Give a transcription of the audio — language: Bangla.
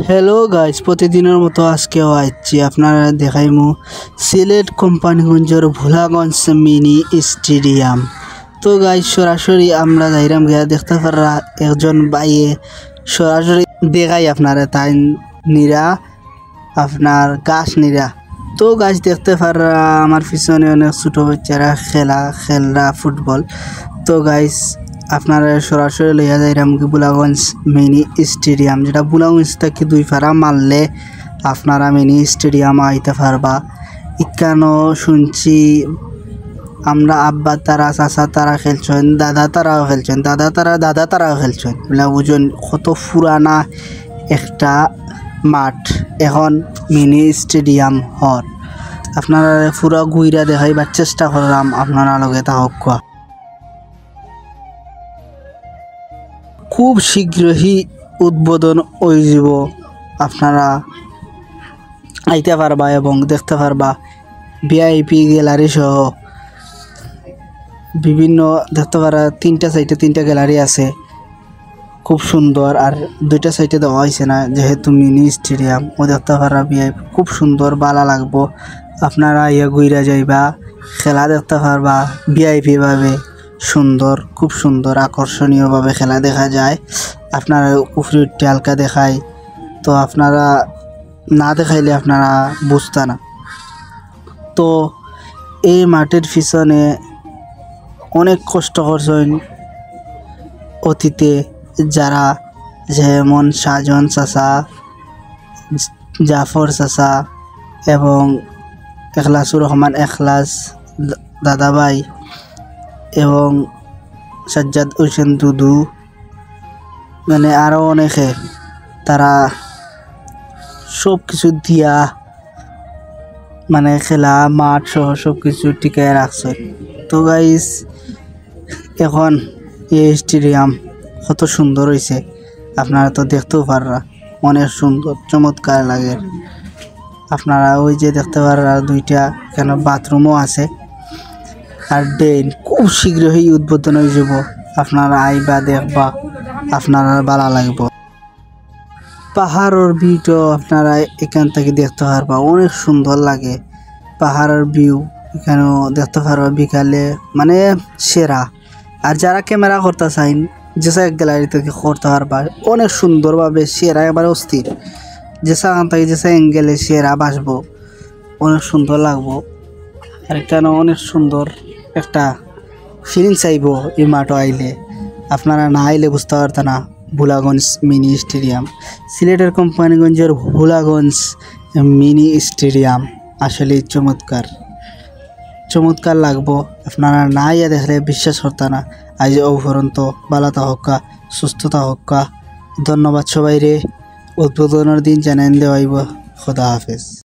হ্যালো গাইস, প্রতিদিনের মতো আজকেও আইছি আপনারা দেখাইমু সিলেট কোম্পানিগঞ্জের ভোলাগঞ্জ মিনি স্টেডিয়াম। তো গাইস সরাসরি আমরা যাইরাম গিয়া দেখতে পারা একজন বাইয়ে সরাসরি দেখাই আপনারা তাই নিরা আপনার গাছ নিরা। তো গাছ দেখতে পারা আমার পিছনে অনেক ছোট বাচ্চারা খেলরা ফুটবল। তো গাইস আপনারা সরাসরি লইয়া যাইরাম কি বুলাগঞ্জ মিনি স্টেডিয়াম, যেটা বুলাগঞ্জ থেকে 2 পারা মারলে আপনারা মিনি স্টেডিয়াম আইতে পারবা। ইকানো শুনছি আমরা আব্বা তারা চাচা তারা খেলছেন, দাদা তারাও খেলছেন, দাদা তারাও খেলছেন বলে বুঝুন কত পুরানা একটা মাঠ এখন মিনি স্টেডিয়াম হর। আপনারা পুরা গুইরা দেখাইবার চেষ্টা করলাম, আপনারা লগে তাহক খুব শীঘ্রই উদ্বোধন হয়ে যাব। আপনারা আইতে পারবা এবং দেখতে পারবা ভিআইপি গ্যালারি সহ বিভিন্ন দেখতে পারা। 3টা সাইডে 3টা গ্যালারি আছে, খুব সুন্দর। আর 2টা সাইডে দেওয়া হয়েছে না যেহেতু মিনি স্টেডিয়াম। ও দেখতে পারা ভিআইপি খুব সুন্দর, ভালো লাগবো। আপনারা ইয়া ঘুরা যাইবা, খেলা দেখতে পারবা ভিআইপি ভাবে সুন্দর, খুব সুন্দর আকর্ষণীয়ভাবে খেলা দেখা যায়। আপনারা উপরে হালকা দেখায়, তো আপনারা না দেখাইলে আপনারা বুঝতে না। তো এই মাঠের পিছনে অনেক কষ্ট করছেন অতীতে যারা, যেমন সাজন চাচা, জাফর চাচা এবং এখলাসুর রহমান এখলাস দাদাভাই এবং সাজ্জাদ হোসেন দুদু, মানে আরও অনেকে, তারা সব কিছু দিয়া মানে খেলা মাঠ সহ সব কিছু টিকায় রাখছে। তো গাইস এখন এই স্টেডিয়াম কত সুন্দর হয়েছে, আপনারা তো দেখতেও পাররা, অনেক সুন্দর চমৎকার লাগে। আপনারা ওই যে দেখতে পাররা 2টা কেন বাথরুমও আছে। আর ড্রেন খুব শীঘ্রই উদ্বোধন হয়ে যাব। আপনারা আইবা দেখবা, আপনারা ভালো লাগবে। পাহাড়ের ভিউটা আপনারা এখান থেকে দেখতে পারবা, অনেক সুন্দর লাগে পাহাড়ের ভিউ। এখানেও দেখতে পারবা বিকালে, মানে সেরা। আর যারা ক্যামেরা করতে চাইন যেসা গ্যালারি থেকে করতে পারবা অনেক সুন্দরভাবে সেরা, এবারে অস্থির যেসা থেকে যেসা অ্যাঙ্গেলে সেরা বাসবো, অনেক সুন্দর লাগবো। আর এখানে অনেক সুন্দর একটা ফিলিংস আইব এই মাঠে আইলে। আপনারা না আইলে বুঝতে পারতেন না ভোলাগঞ্জ মিনি স্টেডিয়াম। সিলেটের কোম্পানিগঞ্জের ভোলাগঞ্জ মিনি স্টেডিয়াম আসলে চমৎকার লাগবো। আপনারা না ইয়া দেখলে বিশ্বাস করতে না। আজ অপরন্ত বালাতা হক্কা, সুস্থতা হক্কা। ধন্যবাদ সবাই রে। উদ্বোধনের দিন জানান দেওয়াইব। খোদা হাফেজ।